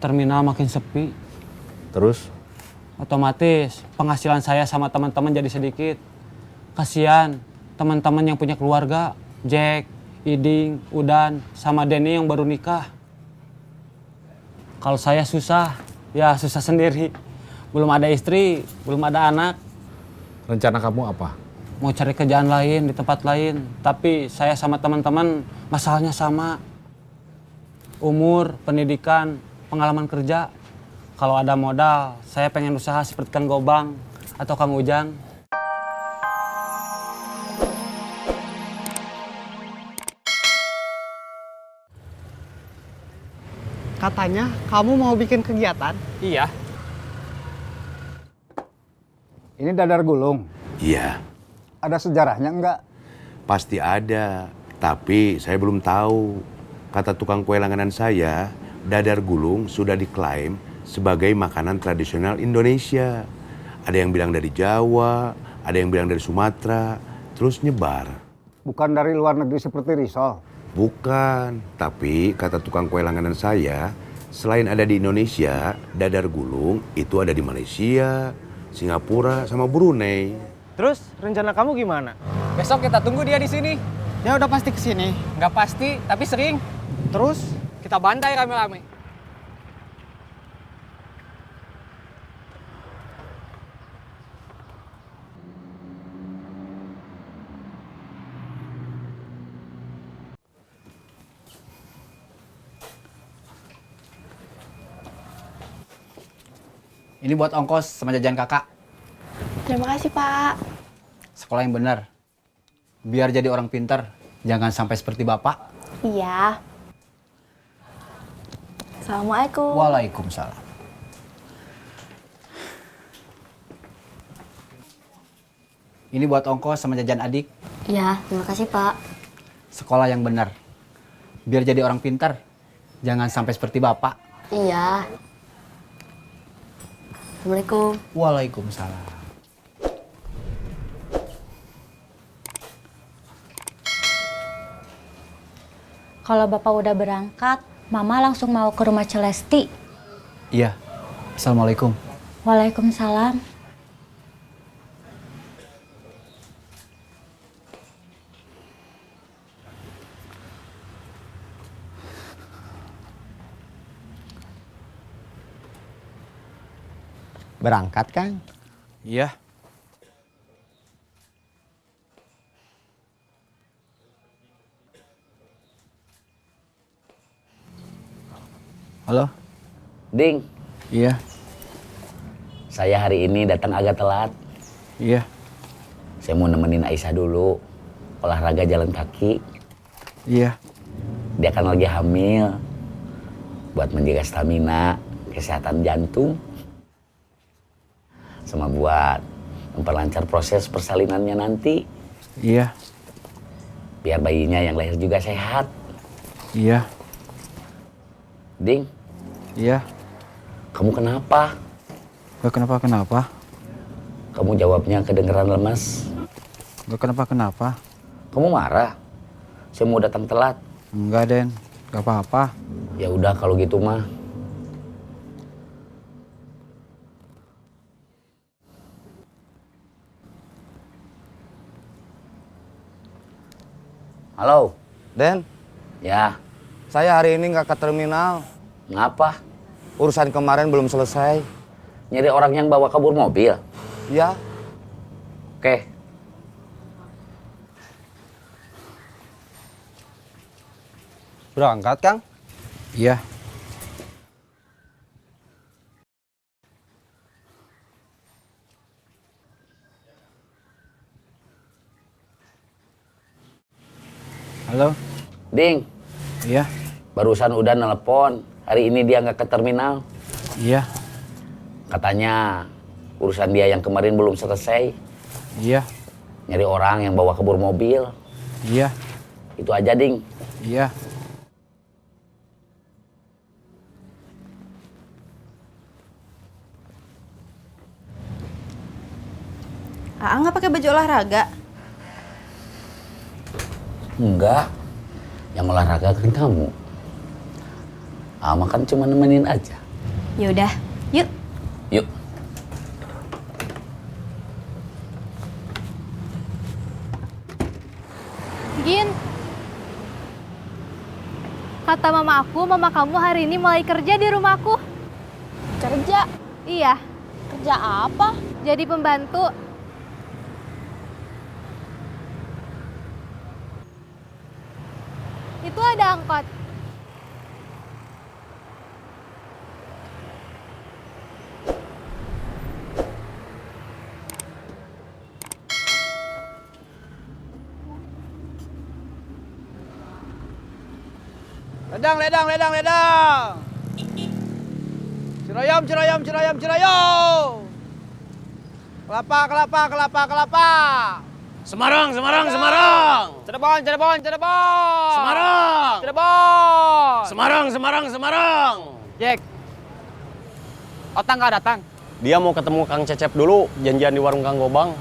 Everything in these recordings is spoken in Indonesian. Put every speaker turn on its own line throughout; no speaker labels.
terminal makin sepi.
Terus?
Otomatis penghasilan saya sama teman-teman jadi sedikit. Kasihan teman-teman yang punya keluarga, Jack, Iding, Udan, sama Denny yang baru nikah. Kalau saya susah, ya susah sendiri. Belum ada istri, belum ada anak.
Rencana kamu apa?
Mau cari kerjaan lain di tempat lain. Tapi saya sama teman-teman masalahnya sama. Umur, pendidikan, pengalaman kerja. Kalau ada modal, saya pengen usaha seperti Kang Gobang atau Kang Ujang.
Katanya kamu mau bikin kegiatan?
Iya.
Ini dadar gulung.
Iya,
Ada sejarahnya enggak?
pasti ada. Tapi saya belum tahu. Kata tukang kue langganan saya, dadar gulung sudah diklaim sebagai makanan tradisional Indonesia. Ada yang bilang dari Jawa, ada yang bilang dari Sumatera, terus nyebar.
Bukan dari luar negeri seperti risol.
Bukan, tapi kata tukang kue langganan saya, selain ada di Indonesia, dadar gulung itu ada di Malaysia, Singapura, sama Brunei.
Terus rencana kamu gimana?
Besok kita tunggu dia di sini.
Ya udah pasti kesini.
Nggak pasti, tapi sering.
Terus
Kita bantai rame-rame.
Ini buat ongkos sama jajan kakak.
Terima kasih, Pak.
Sekolah yang benar. Biar jadi orang pintar. Jangan sampai seperti bapak.
Iya. Assalamualaikum.
Waalaikumsalam. Ini buat ongkos sama jajan adik.
Iya, terima kasih, Pak.
Sekolah yang benar. Biar jadi orang pintar. Jangan sampai seperti bapak.
Iya. Assalamualaikum.
Waalaikumsalam.
Kalau Bapak udah berangkat, Mama langsung mau ke rumah Celesti.
Iya. Assalamualaikum.
Waalaikumsalam.
berangkat, Kang?
Iya. Halo?
Ding,
Iya.
saya hari ini datang agak telat.
Iya.
Saya mau nemenin Aisyah dulu, olahraga jalan kaki.
Iya.
Dia kan lagi hamil, buat menjaga stamina, kesehatan jantung, sama buat memperlancar proses persalinannya nanti.
Iya.
Biar bayinya yang lahir juga sehat.
Iya.
Ding,
Iya.
kamu kenapa?
Gak kenapa-kenapa.
Kamu jawabnya kedengeran lemas.
Gak kenapa-kenapa.
Kamu marah? Saya mau datang telat.
Enggak, Den. Gak apa-apa.
Ya udah kalau gitu mah. Halo.
Den,
Ya,
saya hari ini nggak ke terminal.
ngapa?
Urusan kemarin belum selesai.
Nyari orang yang bawa kabur mobil.
Ya,
Oke.
Berangkat, Kang?
Iya. Halo?
Ding,
Iya.
barusan udah nelpon. Hari ini dia nggak ke terminal.
Iya.
Katanya urusan dia yang kemarin belum selesai.
Iya.
Nyari orang yang bawa kabur mobil.
Iya.
Itu aja, Ding.
Iya.
Aa nggak pakai baju olahraga?
Enggak. Yang olahraga kan kamu. Ama kan cuma nemenin aja.
Yaudah, yuk.
Yuk.
Gin, kata mama kamu hari ini mulai kerja di rumahku.
Kerja?
Iya,
Kerja apa?
jadi pembantu. Itu ada angkot.
Ledang, ledang, ledang, ledang. Cirayam, cirayam, cirayam, cirayam. Kelapa, kelapa, kelapa, kelapa.
Semarang, Semarang, Semarang.
Cirebon, Cirebon, Cirebon.
Semarang.
Cirebon.
Semarang, Semarang, Semarang.
Jack. Otang nggak datang?
Dia mau ketemu Kang Cecep dulu, janjian di warung Kang Gobang.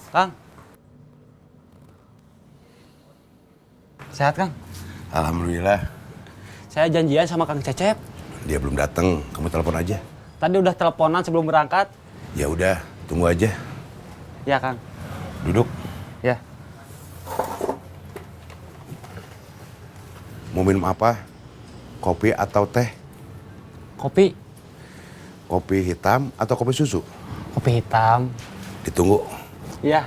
Kang. Sehat, Kang?
Alhamdulillah.
Saya janjian sama Kang Cecep.
Dia belum datang, kamu telepon aja.
Tadi udah teleponan sebelum berangkat.
Ya udah, tunggu aja.
Ya, Kang.
Duduk.
Ya.
Mau minum apa? Kopi atau teh?
Kopi.
Kopi hitam atau kopi susu?
Kopi hitam.
Ditunggu.
Iya.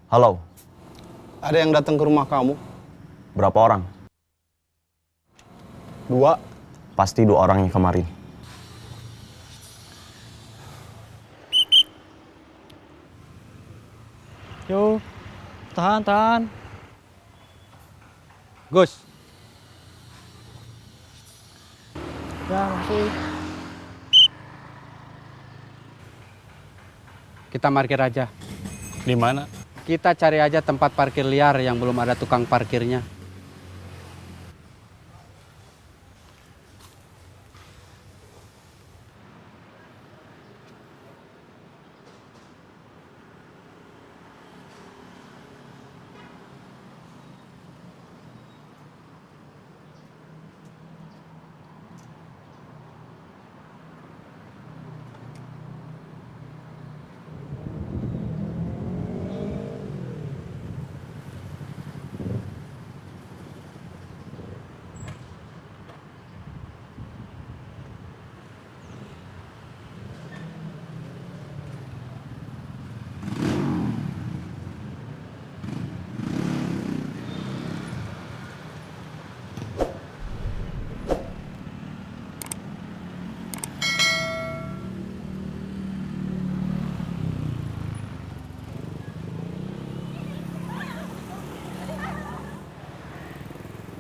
Halo. Ada yang datang ke rumah kamu? Berapa orang? 2. Pasti 2 orang yang kemarin.
Yo, tahan, tahan. Gus. Ya, masih.
Kita parkir aja.
Di mana?
Kita cari aja tempat parkir liar yang belum ada tukang parkirnya.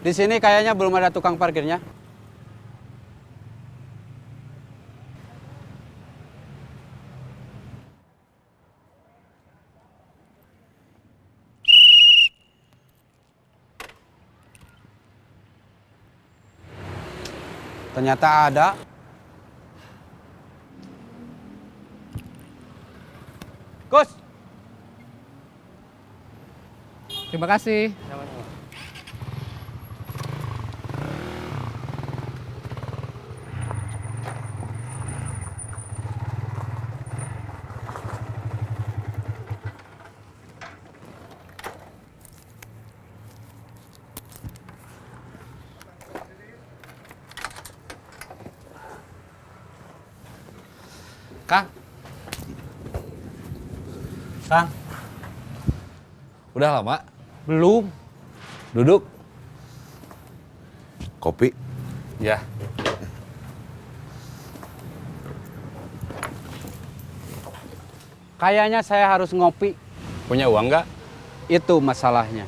Di sini kayaknya belum ada tukang parkirnya. Ternyata ada.
Gus. Terima kasih.
Kang. Kang.
Udah lama?
Belum.
Duduk.
Kopi?
Ya.
Kayaknya saya harus ngopi.
Punya uang nggak?
Itu masalahnya.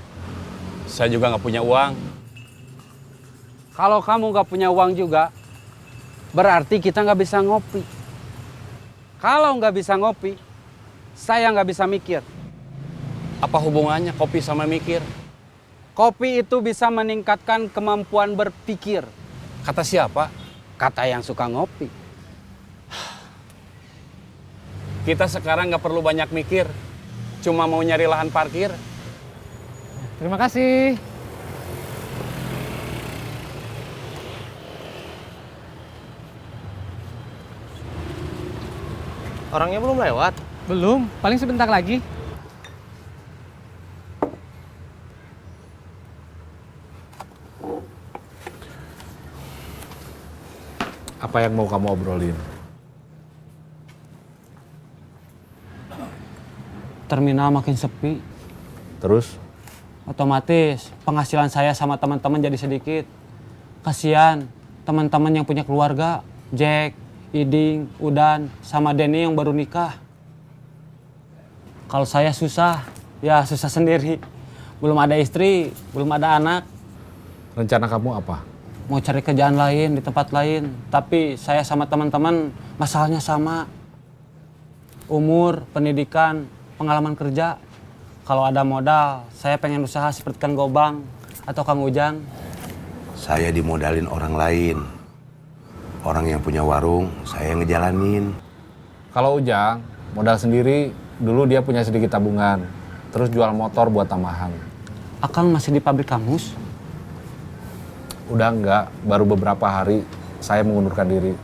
Saya juga nggak punya uang.
Kalau kamu nggak punya uang juga, berarti kita nggak bisa ngopi. Kalau nggak bisa ngopi, saya nggak bisa mikir.
Apa hubungannya kopi sama mikir?
Kopi itu bisa meningkatkan kemampuan berpikir.
Kata siapa?
Kata yang suka ngopi.
Kita sekarang nggak perlu banyak mikir. Cuma mau nyari lahan parkir.
Terima kasih.
Orangnya belum lewat.
Belum, paling sebentar lagi.
Apa yang mau kamu obrolin?
Terminal makin sepi.
Terus?
Otomatis penghasilan saya sama teman-teman jadi sedikit. Kasihan teman-teman yang punya keluarga, Jack, Iding, Udan, sama Denny yang baru nikah. Kalau saya susah, ya susah sendiri. Belum ada istri, belum ada anak.
Rencana kamu apa?
Mau cari kerjaan lain di tempat lain. Tapi saya sama teman-teman masalahnya sama. Umur, pendidikan, pengalaman kerja. Kalau ada modal, saya pengen usaha seperti Kang Gobang atau Kang Ujang.
Saya dimodalin orang lain. Orang yang punya warung, saya ngejalanin.
Kalau Ujang, modal sendiri, dulu dia punya sedikit tabungan. Terus jual motor buat tambahan.
Akang masih di pabrik kamus?
Udah enggak, baru beberapa hari saya mengundurkan diri.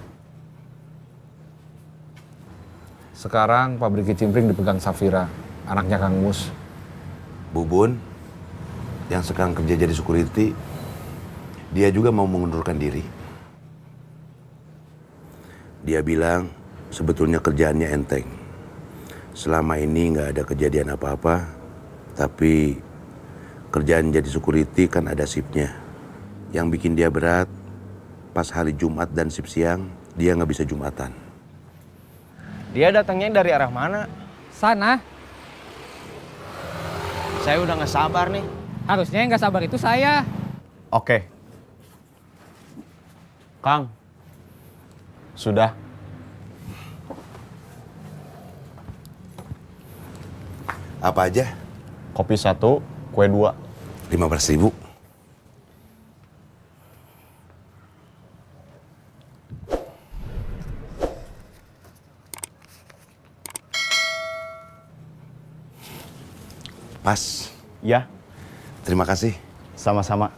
Sekarang pabrik kicimpring dipegang Safira, anaknya Kang Mus.
Bubun, yang sekarang kerja jadi security, dia juga mau mengundurkan diri. Dia bilang sebetulnya kerjaannya enteng. Selama ini nggak ada kejadian apa-apa, tapi kerjaan jadi security kan ada shiftnya. Yang bikin dia berat, pas hari Jumat dan shift siang, dia nggak bisa Jumatan.
Dia datangnya dari arah mana?
Sana.
Saya udah nggak sabar nih.
Harusnya yang nggak sabar itu saya.
Oke.
Kang,
Sudah.
Apa aja?
Kopi 1, kue 2.
15.000. Pas.
Ya,
Terima kasih.
sama-sama.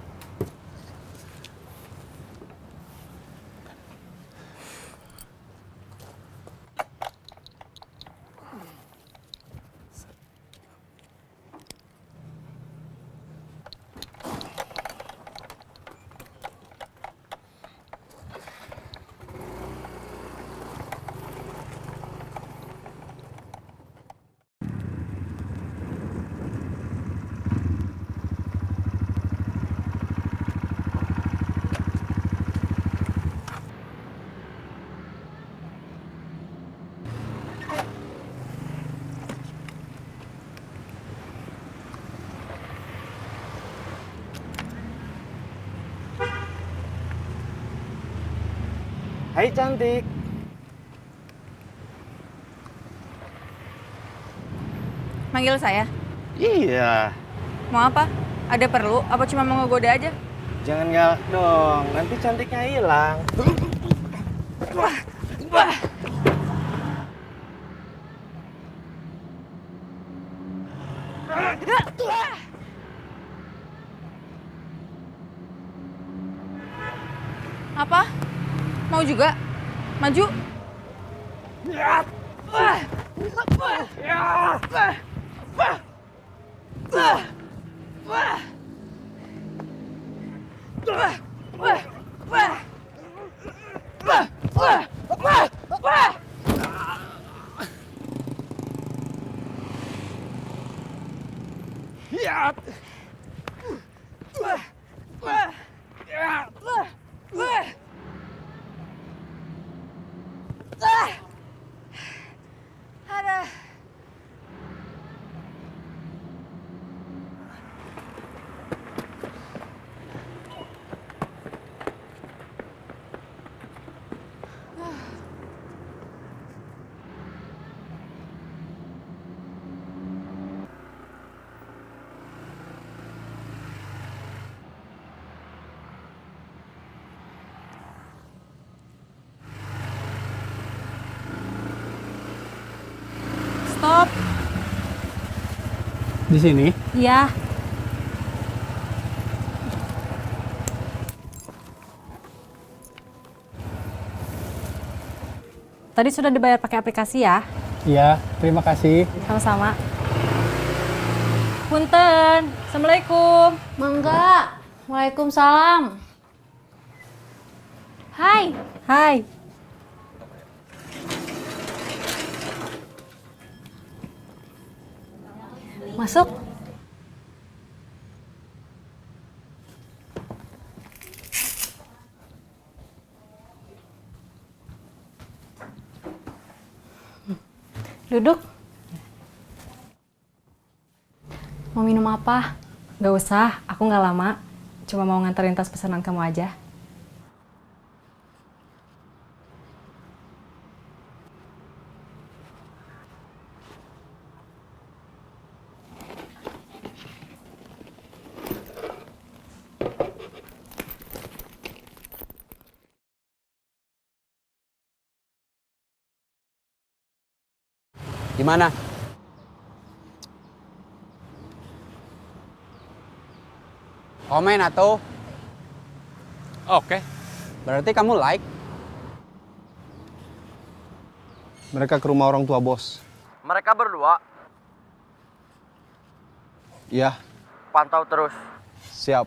Hai cantik.
Manggil saya?
Iya.
Mau apa? Ada perlu? Apa cuma mau ngegoda aja?
Jangan galak dong, nanti cantiknya hilang.
Apa? Mau juga? Maju?
Di sini?
Iya. Tadi sudah dibayar pakai aplikasi ya?
Iya, terima kasih.
Sama-sama. Punten. Assalamualaikum.
Mangga. Waalaikumsalam. Hai.
Hai. Masuk.
Duduk. Mau minum apa?
Gak usah, aku gak lama. Cuma mau nganterin tas pesanan kamu aja.
Gimana? Komen atau? Oke. Berarti kamu like?
Mereka ke rumah orang tua bos.
Mereka berdua
Iya,
pantau terus.
siap.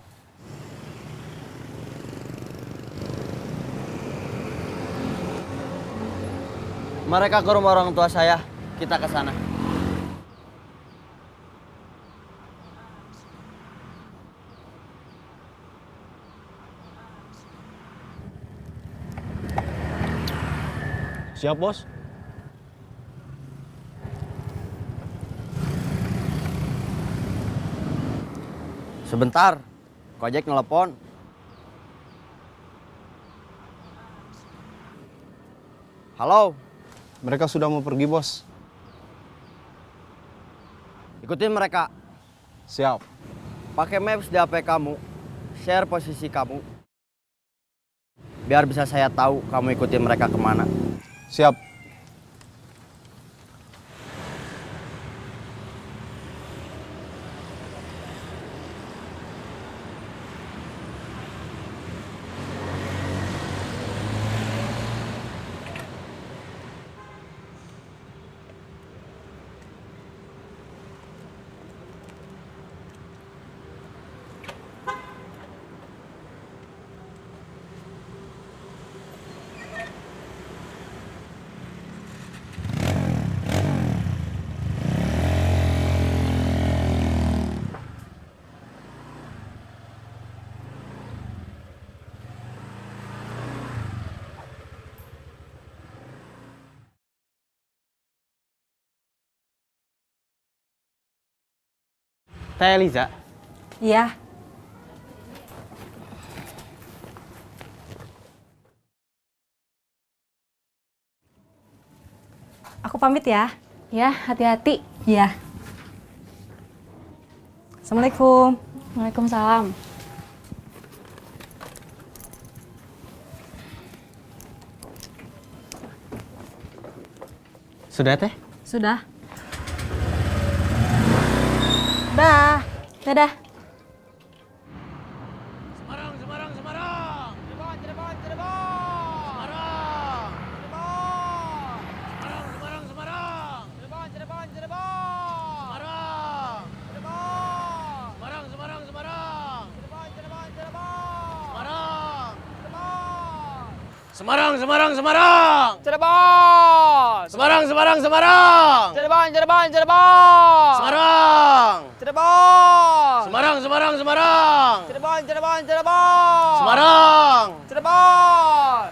Mereka ke rumah orang tua saya. Kita ke sana.
Siap, bos.
Sebentar. Kojek nelpon. Halo,
Mereka sudah mau pergi, bos.
ikutin mereka.
Siap.
Pakai maps di HP kamu. Share posisi kamu. Biar bisa saya tahu kamu ikutin mereka kemana.
Siap.
Teh Eliza.
Iya. Aku pamit ya.
Ya, hati-hati.
Iya. Assalamualaikum.
Waalaikumsalam.
Sudah teh?
Sudah. Dah. Dadah.
Semarang, Semarang, Semarang.
Cirebon.
Semarang, Semarang, Semarang.
Cirebon, Cirebon, Cirebon.
Semarang.
Cirebon.
Semarang, Semarang, Semarang.
Cirebon, Cirebon, Cirebon.
Semarang.
Cirebon.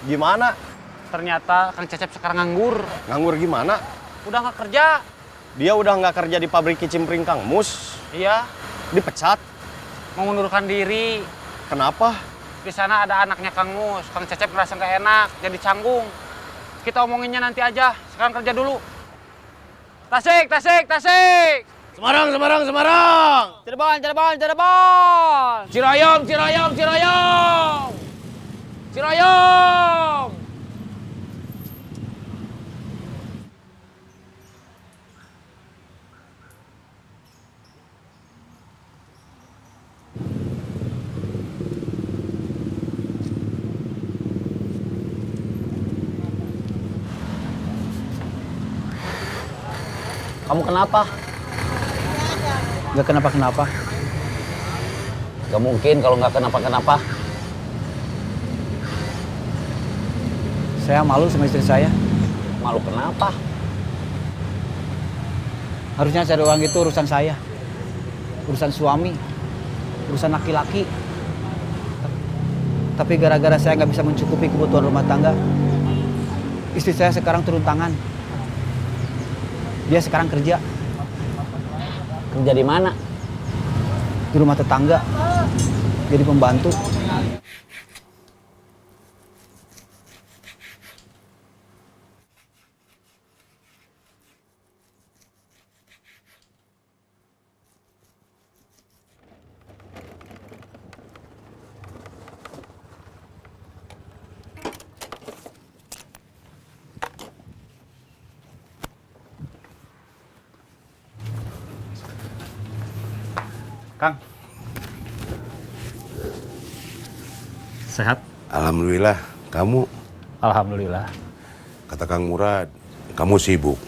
Gimana?
Ternyata Kang Cecep sekarang nganggur.
Nganggur gimana?
Udah nggak kerja.
Dia udah nggak kerja di pabrik kicimpring Kang Mus.
Iya,
Dipecat.
mau mengundurkan diri.
Kenapa?
Di sana ada anaknya Kang Mus. Kang Cecep ngerasa nggak enak, jadi canggung. Kita omonginnya nanti aja. Sekarang kerja dulu. Tasik, tasik, tasik. Semarang, Semarang, Semarang.
Cirebon, Cirebon, Cirebon.
Ciroyom, Ciroyom, Ciroyom. Ciroyom. Kamu kenapa?
Nggak kenapa-kenapa.
Gak mungkin kalau nggak kenapa-kenapa.
Saya malu sama istri saya.
Malu kenapa?
Harusnya cari uang itu urusan saya. Urusan suami. Urusan laki-laki. Tapi gara-gara saya nggak bisa mencukupi kebutuhan rumah tangga, istri saya sekarang turun tangan. Dia sekarang kerja.
Kerja di mana?
Di rumah tetangga. Jadi pembantu.
Kang. Sehat?
Alhamdulillah. Kamu?
Alhamdulillah.
Kata Kang Murad, kamu sibuk.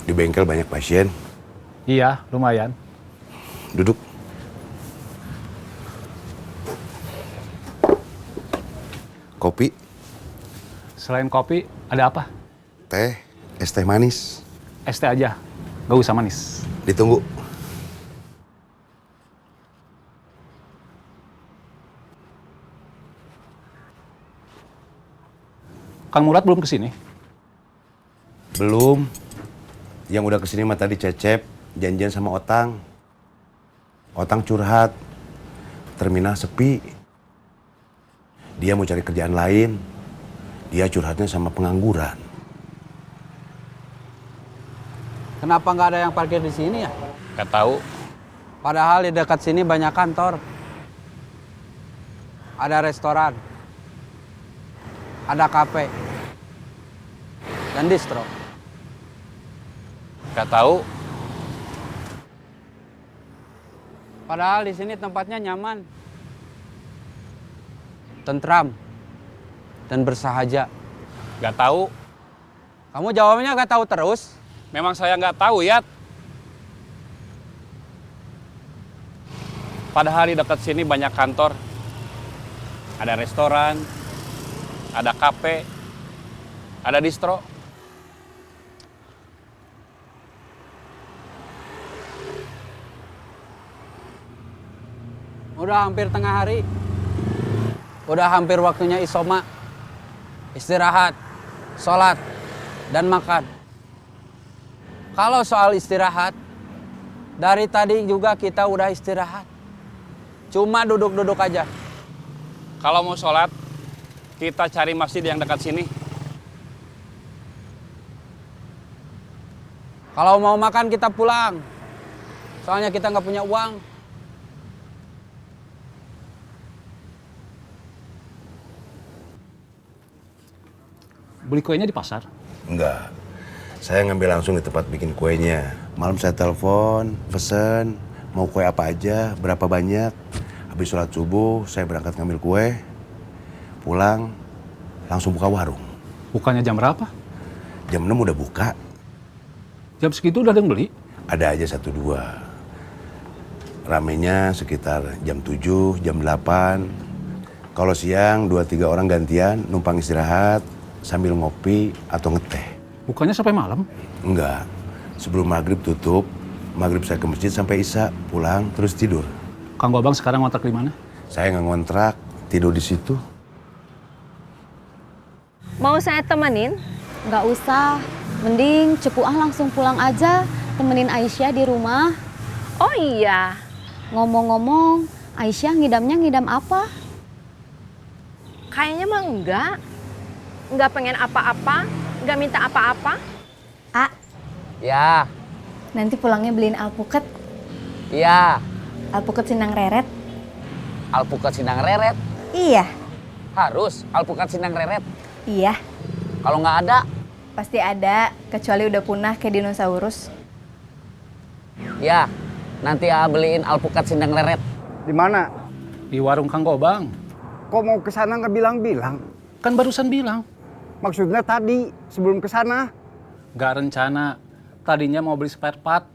Di bengkel banyak pasien.
Iya, lumayan.
Duduk. Kopi?
Selain kopi, ada apa?
Teh? Es teh manis?
Es teh aja, gak usah manis.
Ditunggu.
Kang Murad belum kesini?
Belum. Yang udah kesini mah tadi Cecep, janjian sama Otang. Otang curhat. Terminal sepi. Dia mau cari kerjaan lain. Dia curhatnya sama pengangguran.
Kenapa nggak ada yang parkir di sini ya?
Gak tahu.
Padahal di dekat sini banyak kantor. Ada restoran. Ada kafe. Dan distro.
Gak tahu.
Padahal di sini tempatnya nyaman. Tentram. Dan bersahaja.
Gak tahu.
Kamu jawabnya gak tahu terus?
Memang saya nggak tahu, Yat. Padahal di dekat sini banyak kantor. Ada restoran, ada kafe, ada distro.
Udah hampir tengah hari. Udah hampir waktunya isoma. Istirahat, sholat, dan makan. Kalau soal istirahat, dari tadi juga kita udah istirahat. Cuma duduk-duduk aja.
Kalau mau sholat, kita cari masjid yang dekat sini.
Kalau mau makan kita pulang. Soalnya kita nggak punya uang.
Beli kuenya di pasar?
Enggak. Saya ngambil langsung di tempat bikin kuenya. Malam saya telepon, pesen, mau kue apa aja, berapa banyak. Habis sholat subuh, saya berangkat ngambil kue. Pulang, langsung buka warung.
Bukannya jam berapa?
Jam 6 udah buka.
Jam segitu udah ada yang beli?
Ada aja 1-2. Ramenya sekitar jam 7, jam 8. Kalau siang 2-3 orang gantian numpang istirahat sambil ngopi atau ngeteh.
Bukannya sampai malam?
Enggak. Sebelum maghrib tutup, maghrib saya ke masjid sampai isya, pulang terus tidur.
Kang Gobang sekarang ngontrak di mana?
Saya nggak ngontrak, tidur di situ.
Mau saya temenin?
Nggak usah. Mending Cepuah langsung pulang aja. Temenin Aisyah di rumah.
Oh iya.
Ngomong-ngomong, Aisyah ngidamnya ngidam apa?
Kayaknya mah enggak. Enggak pengen apa-apa. Enggak minta apa-apa.
Ya,
Nanti pulangnya beliin alpukat.
iya.
Alpukat Sinang Reret.
Alpukat Sinang Reret.
Iya.
Harus alpukat Sinang Reret.
Iya.
Kalau nggak ada,
Pasti ada, kecuali udah punah kayak dinosaurus.
ya nanti beliin alpukat Sinang Reret.
Di mana?
Di warung Kang Gobang.
Kok mau ke sana nggak bilang-bilang?
Kan barusan bilang.
Maksudnya tadi sebelum ke sana.
Gak rencana.
Tadinya mau beli spare part.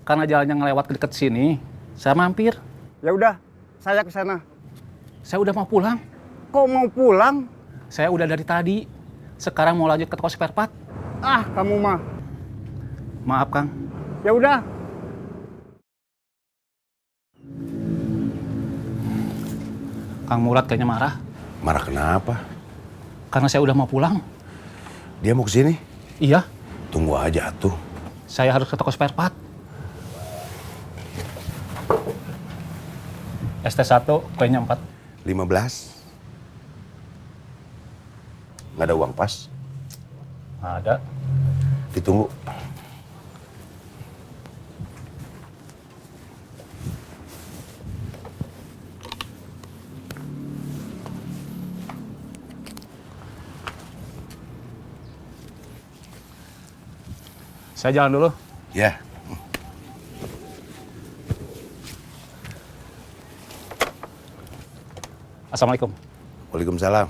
Karena jalannya ngelewat ke deket sini, saya mampir.
Ya udah, saya ke sana.
Saya udah mau pulang.
Kok mau pulang?
Saya udah dari tadi. Sekarang mau lanjut ke toko spare part.
Ah, kamu mah.
Maaf, Kang.
Ya udah.
Kang Murad kayaknya marah.
Marah kenapa?
Karena saya udah mau pulang.
Dia mau kesini?
Iya.
Tunggu aja tuh.
Saya harus ke toko spare part. ST1, kuenya 4.
15. Nggak ada uang pas?
Ada.
Ditunggu.
Saya jalan dulu.
Ya.
Assalamualaikum.
Waalaikumsalam.